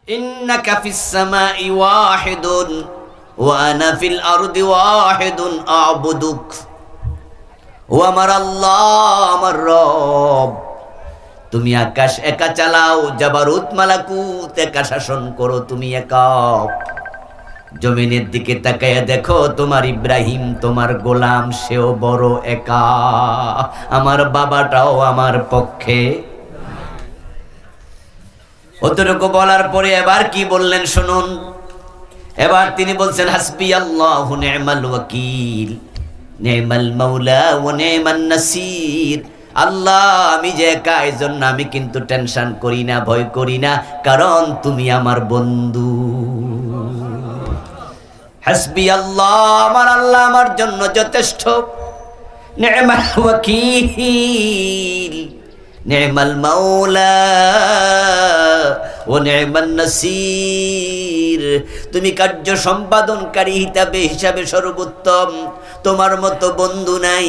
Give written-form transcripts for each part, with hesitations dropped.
ইন্নাকা ফিস সামাই ওয়াহিদুন ওয়া আনা ফিল আরদি ওয়াহিদুন আ'বুদুক। ও আমার আল্লাহ, আমার রব, তুমি আকাশ একা চালাও, জাবারুত মালাকুত একা শাসন করো, তুমি একা। জমিনের দিকে তাকায়া দেখো, তোমার ইব্রাহিম তোমার গোলাম, সেও বড় একা, আমার বাবাটাও আমার পক্ষে। অতটুকু বলার পরে এবার কি বললেন শুনুন। এবার তিনি বলছেন, হাসবি আল্লাহু নি'মাল ওয়াকিল, নি'মাল মাওলা ওয়া নি'মান নাসির। আল্লাহ, আমি যে একা, এজন্য আমি কিন্তু টেনশন করি না, ভয় করি না, কারণ তুমি আমার বন্ধু। হাসবি আল্লাহ, আমার আল্লাহ আমার জন্য যথেষ্ট। নি'মাল ওয়াকিল, নি'মাল মাওলা ও নি'মান নাসির। তুমি কার্য সম্পাদনকারী হিসাবে সর্বোত্তম, তোমার মতো বন্ধু নাই,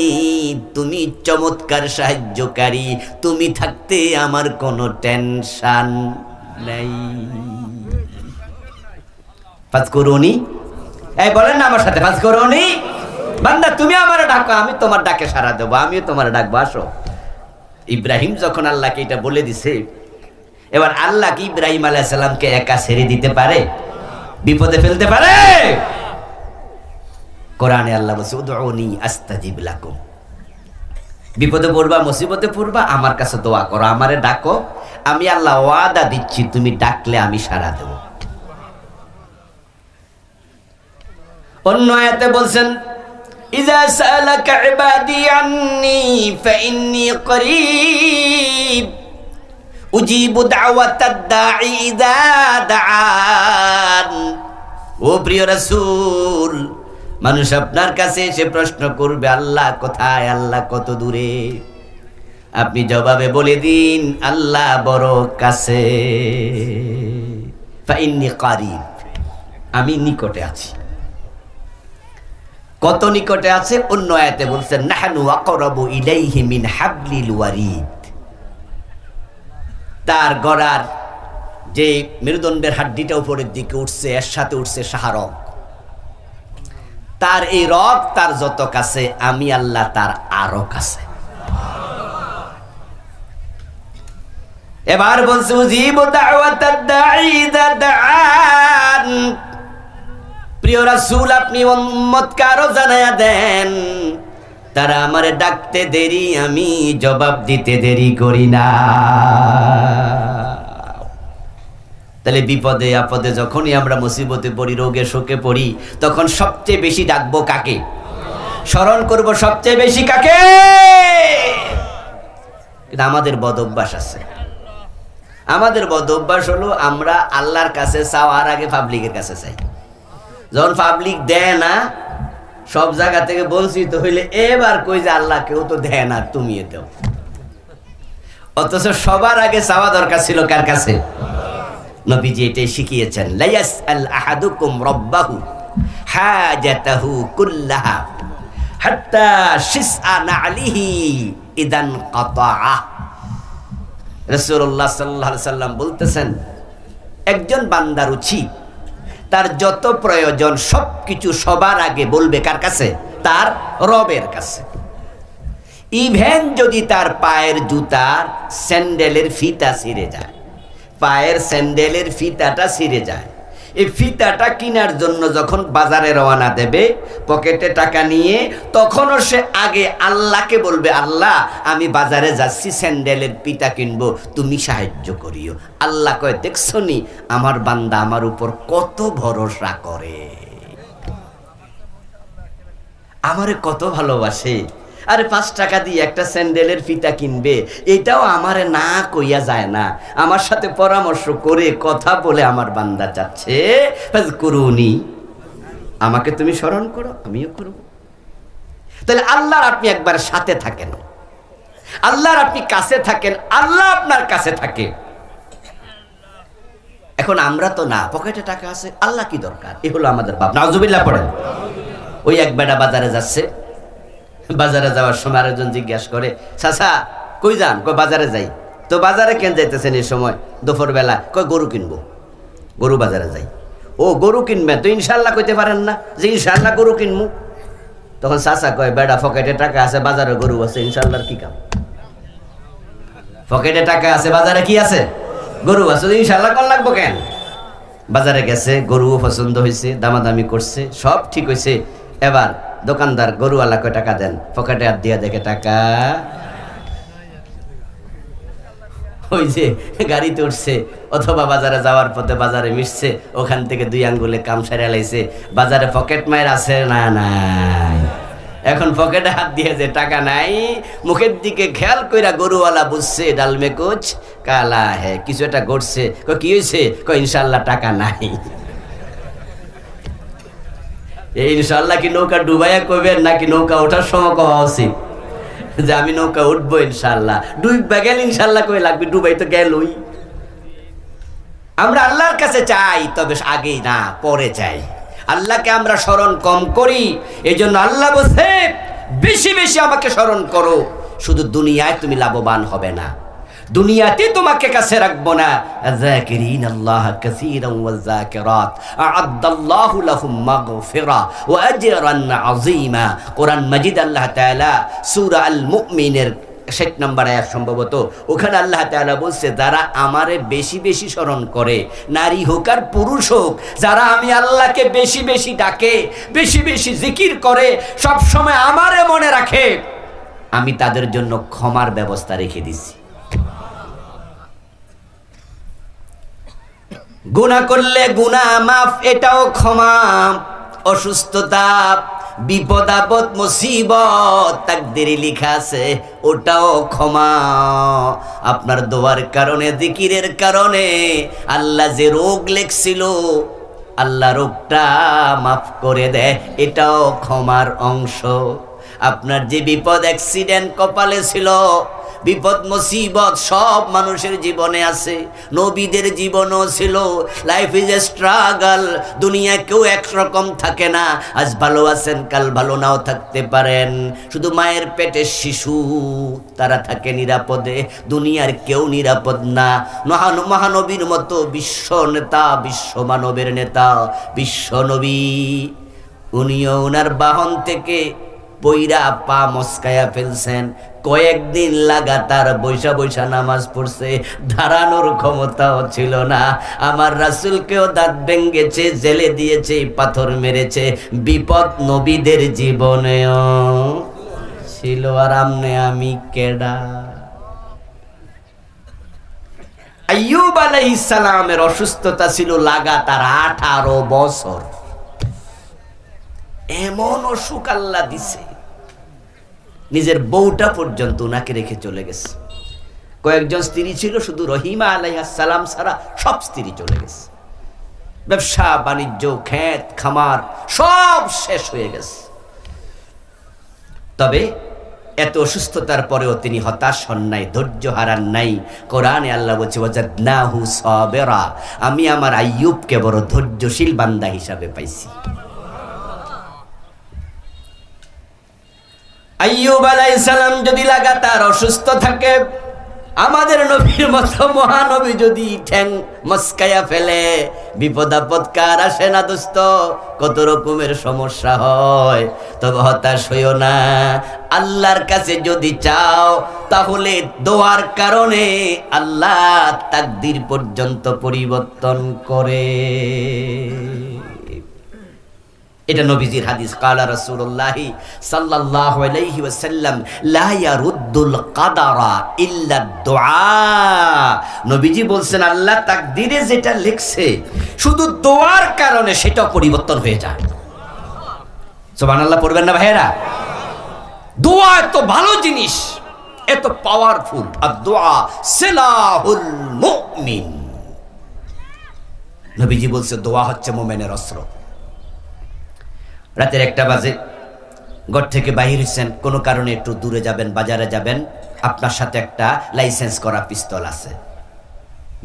তুমি চমৎকার সাহায্যকারী, তুমি থাকতে আমার কোনো টেনশন নাই। ফাজকুরুনি, এই বলেন না আমার সাথে, ফাজকুরুনি। বান্দা তুমি আমার ডাকো, আমি তোমার ডাকে সাড়া দেবো, আমিও তোমার ডাকবো, আসো। ইব্রাহিম যখন আল্লাহকে এটা বলে দিছে, এবার আল্লাহ কি ইব্রাহিম আলাইহিস সালামকে একা ছেড়ে দিতে পারে? বিপদে ফেলতে পারে? কোরআনে আল্লাহ বলছে, উদউনি আস্তাজিব লাকুম। বিপদে পড়বা, মুসিবতে পড়বা, আমার কাছে দোয়া করো, আমারে ডাকো, আমি আল্লাহ ওয়াদা দিচ্ছি, তুমি ডাকলে আমি সাড়া দেব। অন্য আয়াতে বলছেন, ইযা সালাকা ইবাদি আন্নী ফাইন্নী করিব উজিবু দাওয়াতাদ দাঈ ইযা দাআন। ও প্রিয় রাসূল, মানুষ আপনার কাছে এসে প্রশ্ন করবে, আল্লাহ কোথায়, আল্লাহ কত দূরে? আপনি জবাবে বলে দিন, আল্লাহ বড় কাছে। ফাইন্নী করিব, আমি নিকটে আছি। কত নিকটে আছে? অন্য আয়াতে বলছেন, নাহনু আকরাবু ইলাইহি মিন হাবলিল ওয়ারিদ। তার গড়ার যে মেরুদণ্ডের হাড্ডিটা উপরের দিকে উঠছে, এর সাথে উঠছে শাহরগ, তার এই রগ তার যত কাছে, আমি আল্লাহ তার আরো কাছে। এবার বলছে, উজিবু দাওয়াতাদ দাঈ ইযা দাআন। প্রিয় রাসূল, আপনি উম্মতকে আরো জানায়া দেন, তারা আমারে ডাকতে দেরি, আমি জবাব দিতে দেরি করি না। তাহলে বিপদে আপদে যখনই আমরা মুসিবতে পড়ি, রোগে শোকে পড়ি, তখন সবচেয়ে বেশি ডাকবো কাকে? স্মরণ করব সবচেয়ে বেশি কাকে? কিন্তু আমাদের বদ অভ্যাস আছে। আমাদের বদ অভ্যাস হলো, আমরা আল্লাহর কাছে চাওয়ার আগে পাবলিকের কাছে চাই। যখন পাবলিক দেয় না, সব জায়গা থেকে বঞ্চিত হইলে এবার কই যে আল্লাহ কেউ তো দেয় না, তুমি দাও। অথচ সবার আগে চাওয়া দরকার ছিল কার কাছে? নবীজি এটাই শিখিয়েছেন, লা ইয়াসআল আহাদুকুম রাব্বাহু হাজাতাহু কুল্লাহা হাত্তা শিসআ নালিহি ইদান কাতাআ। রাসূলুল্লাহ সাল্লাল্লাহু আলাইহি সাল্লাম বলতেছেন, একজন বান্দার উচিত তার যত প্রয়োজন সবকিছু সবার আগে বলবে কার কাছে? তার রবের কাছে। ইভেন যদি তার পায়ের জুতার স্যান্ডেলের ফিতা ছিঁড়ে যায়, পায়ের স্যান্ডেলের ফিতাটা ছিঁড়ে যায়, এই ফিতাটা কেনার জন্য যখন বাজারে রওনা দেবে, পকেটে টাকা নিয়ে, তখনও সে আগে আল্লাহকে বলবে, আল্লাহ আমি বাজারে যাচ্ছি, স্যান্ডেলের ফিতা কিনবো, তুমি সাহায্য করিও। আল্লাহ কয়, দেখছো নি আমার বান্দা আমার উপর কত ভরসা করে, আমারে কত ভালোবাসে। আরে 5 টাকা দিয়ে একটা স্যান্ডেলের ফিতা কিনবে, এটাও আমারে না কইয়া যায় না, আমার সাথে পরামর্শ করে কথা বলে আমার বান্দা চাচ্ছে, ফাজকুরুনি, আমাকে তুমি স্মরণ করো, আমিও করব। তাহলে আল্লাহর আপনি একবার সাথে থাকেন, আল্লাহর আপনি কাছে থাকেন, আল্লাহ আপনার কাছে থাকে। এখন আমরা তো না, পকেটে টাকা আছে, আল্লাহ কি দরকার? এ হলো আমাদের বাপ। নাউজুবিল্লাহ পড়েন। ওই এক বেটা বাজারে যাচ্ছে, বাজারে যাওয়ার সময় আরেকজন জিজ্ঞাসা করে, চাচা কই যান? কই বাজারে যাই। তো বাজারে কেন যাইতেছেন এই সময়? দুপুর বেলা। কই গরু কিনবো। গরু বাজারে যাই, ও গরু কিনবে তো ইনশাল্লাহ কইতে পারেন না যে ইনশাল্লাহ গরু কিনবো। তখন চাচা কয় বেড়া পকেটে টাকা আছে, বাজারে গরু আছে, ইনশাল্লাহর কি কাম? পকেটে টাকা আছে, বাজারে কি আছে? গরু আছে, ইনশাল্লাহ কল লাগবো কেন? বাজারে গেছে, গরুও পছন্দ হয়েছে, দামাদামি করছে, সব ঠিক হয়েছে। এবার দোকানদার গরুওয়ালা কয় টাকা দেন, পকেটে হাত দিয়া দেখে টাকা, ওই যে গাড়িতে উঠছে অথবা বাজারে যাওয়ার পথে বাজারে মিশছে, ওখান থেকে 2 আঙ্গুলে কাম সারা লাইছে, বাজারে পকেট মায়ের আছে না নাই। এখন পকেটে হাত দিয়ে যে টাকা নাই, মুখের দিকে খেয়াল কইরা গরুওয়ালা বুঝছে ডালমে কুছ কালা হে, কিছু একটা ঘটছে। কি হয়েছে? ইনশাল্লাহ টাকা নাই। এই ইনশাল্লাহ কি নৌকা ডুবাইয়া কইবেন নাকি নৌকা ওঠার সময় কওয়া উচিত যে আমি নৌকা উঠবো ইনশাল্লাহ? ডুববা গেল ইনশাল্লাহ কই লাগবে, ডুবাই তো গেলই। আমরা আল্লাহর কাছে চাই, তবে আগেই না, পরে চাই। আল্লাহকে আমরা স্মরণ কম করি, এই জন্য আল্লাহ বলছে বেশি বেশি আমাকে স্মরণ করো। শুধু দুনিয়ায় তুমি লাভবান হবে না, দুনিয়াতে তোমাকে কাছে রাখবো না। যাকিরিন আল্লাহ কাসীরান ওয়া যাকিরাত আ'আদাল্লাহু লাহুম মাগফিরা ওয়া আজরান আযীমা। কোরআন মাজিদ আল্লাহ তাআলা সূরা আল মুমিনের 60 নম্বর আয়াত সম্ভবত, ওখানে আল্লাহ তাআলা বলছে যারা আমারে বেশি বেশি স্মরণ করে, নারী হোক আর পুরুষ হোক, যারা আমি আল্লাহকে বেশি বেশি ডাকে, বেশি বেশি জিকির করে, সব সময় আমারে মনে রাখে, আমি তাদের জন্য ক্ষমার ব্যবস্থা রেখে দিছি। গুনাহ করলে গুনাহ মাফ, এটাও ক্ষমা। অসুস্থতা, বিপদ আপদ মুসিবত তাকদীরে লেখা আছে, ওটাও ক্ষমা। আপনার দোয়ার কারণে, জিকিরের কারণে আল্লাহ যে রোগ লেখছিল, আল্লাহ রোগটা মাফ করে দেয়, এটাও ক্ষমার অংশ। আপনার যে বিপদ, অ্যাক্সিডেন্ট কপালে ছিল, বিপদ মুসিবত সব মানুষের জীবনে আছে, নবীদের জীবনও ছিল। লাইফ ইজ এ স্ট্রাগল, দুনিয়া কেউ একরকম থাকে না। আজ ভালো আছেন, কাল ভালো নাও থাকতে পারেন। শুধু মায়ের পেটের শিশু, তারা থাকে নিরাপদে, দুনিয়ার কেউ নিরাপদ না। মহানবীর মতো বিশ্ব নেতা, বিশ্ব মানবের নেতা, বিশ্ব নবী, উনিও ওনার বাহন থেকে পইরা পা মস্কায়া ফেলছেন, কয়েকদিন লাগাতার বৈশা বৈশা নামাজ পড়ছে, দাঁড়ানোর ক্ষমতাও ছিল না। আমার রাসূলকেও দাঁত ভেঙ্গেছে, জেলে দিয়েছে, পাথর মেরেছে। বিপদ নবীদের জীবনেও ছিল, আর আমনে আমি কেডা? আইয়ুব আলাইহিস সালামের অসুস্থতা ছিল লাগাতার 18 বছর। এমন অসুখ আল্লাহ দিছে, নিজের বউটা পর্যন্ত ওনাকে রেখে চলে গেছে। কয়েকজন স্ত্রী ছিল, শুধু রহিমা আলাইহিস সালাম ছাড়া সব স্ত্রী চলে গেছে। ব্যবসা বাণিজ্য, ক্ষেত খামার সব শেষ হয়ে গেছে। তবে এত অসুস্থতার পরেও তিনি হতাশ হন নাই, ধৈর্য হারান নাই। কোরআনে আল্লাহ বলছে ওয়াজাদনাহু সাবিরা, আমি আমার আইয়ুবকে বড় ধৈর্যশীল বান্দা হিসাবে পাইছি। আইয়ুব আলাইহিস সালাম যদি লাগাতার অসুস্থ থাকে, আমাদের নবীর মতো মহানবী যদি ঠ্যাং মস্কায়া ফেলে, বিপদ আপদ কার আসে না দোস্ত, কত রকমের সমস্যা হয়। তবে হতাশ হইও না, আল্লাহর কাছে যদি চাও, তাহলে দোয়ার কারণে আল্লাহ তাকদীর পর্যন্ত পরিবর্তন করে। এটা নবীজির হাদিস। কালা রাসূলুল্লাহ সাল্লাল্লাহু আলাইহি ওয়াসাল্লাম লা ইয়ারুদ্দুল কাদারা ইল্লা দুআ। নবীজি বলছেন আল্লাহ তাকদীরে যেটা লিখছে, শুধু দোয়ার কারণে সেটা পরিবর্তন হয়ে যায়। সুবহানাল্লাহ পড়বেন না ভাইয়েরা? দোয়া এত ভালো জিনিস, এত পাওয়ারফুল। আর দোয়া সিলাহুল মুমিন। নবীজি বলছে দোয়া হচ্ছে মুমিনের অস্ত্র। রাতের 1টা বাজে, ঘর থেকে বাহির হয়েছেন, কোনো কারণে একটু দূরে যাবেন, বাজারে যাবেন, আপনার সাথে একটা লাইসেন্স করা পিস্তল আছে,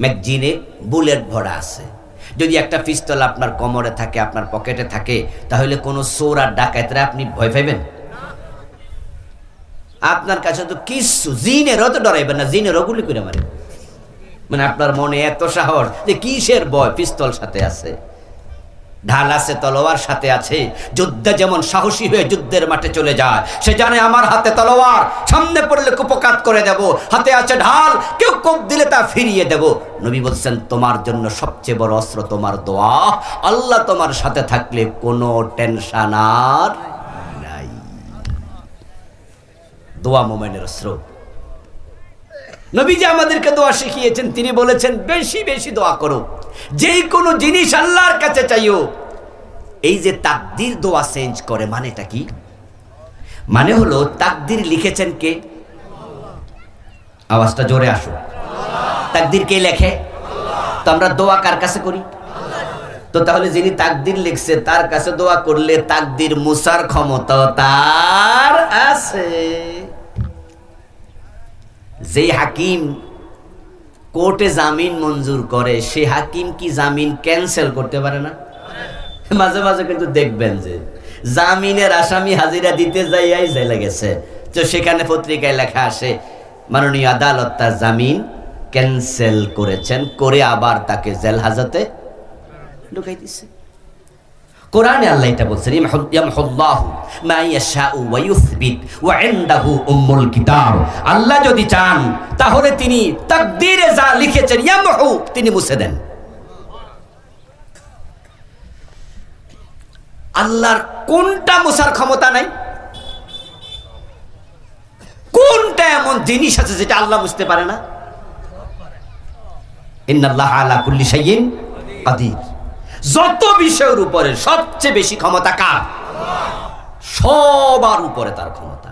ম্যাগজিনে বুলেট ভরা আছে। যদি একটা পিস্তল আপনার কোমরে থাকে, আপনার পকেটে থাকে, তাহলে কোনো চোর আর ডাকাতরা আপনি ভয় পাইবেন? আপনার কাছে তো কিছু, জিনেরও তো ডরাইবেন না, জিনেরও গুলি করে মারে। মানে আপনার মনে এত সাহস যে কিসের ভয়? পিস্তল সাথে আছে, ঢাল আছে, তলোয়ার সাথে আছে। যোদ্ধা যেমন সাহসী হয়ে যুদ্ধের মাঠে চলে যায়, সে জানে আমার হাতে তলোয়ার, সামনে পড়লে কুপকাত করে দেব, হাতে আছে ঢাল, কেউ কোপ দিলে তা ফিরিয়ে দেব। নবী বলছেন তোমার জন্য সবচেয়ে বড় অস্ত্র তোমার দোয়া। আল্লাহ তোমার সাথে থাকলে কোনো টেনশন আর নাই। দোয়া মোমেনের অস্ত্র। নবীজি আমাদেরকে দোয়া শিখিয়েছেন, তিনি বলেছেন বেশি বেশি দোয়া করো, যেই কোনো জিনিস আল্লাহর কাছে চাইও। এই যে তাকদীর দোয়া চেঞ্জ করে, মানেটা কি? মানে হলো তাকদীর লিখেছেন কে? আওয়াজটা জোরে আসো। তাকদীর কে লেখে? তো আমরা দোয়া কার কাছে করি? তো তাহলে যিনি তাকদীর লিখছে তার কাছে দোয়া করলে তাকদীর মুসার ক্ষমতা তার আছে। যেই হাকিম কোর্টে জামিন মঞ্জুর করে, সে হাকিম কি জামিন ক্যান্সেল করতে পারে না? মাঝে মাঝে কিন্তু দেখবেন যে জামিনের আসামি হাজিরা দিতে যাইয়াই জেলে গেছে, তো সেখানে পত্রিকায় লেখা আসে মাননীয় আদালত তার জামিন ক্যান্সেল করেছেন, করে আবার তাকে জেল হাজতে ঢুকাই দিচ্ছে। কোরআনে আল্লাহ এটা বলছেন, ইয়ামহুল্লাহু মা ইয়াশাউ ওয়া ইউসবিত ওয়া ইনদাহু উম্মুল কিতাব। আল্লাহ যদি চান তাহলে তিনি তাকদীরে যা লিখেছেন ইয়ামহু, তিনি মুছে দেন। আল্লাহর কোনটা মুছার ক্ষমতা নাই? কোনটা এমন জিনিস আছে যেটা আল্লাহ মুছতে পারে না? ইন্নাল্লাহা আলা কুল্লি শাইইন কাদির। যত বিষয়ের উপরে সবচেয়ে বেশি ক্ষমতা কার? সবার উপরে তার ক্ষমতা।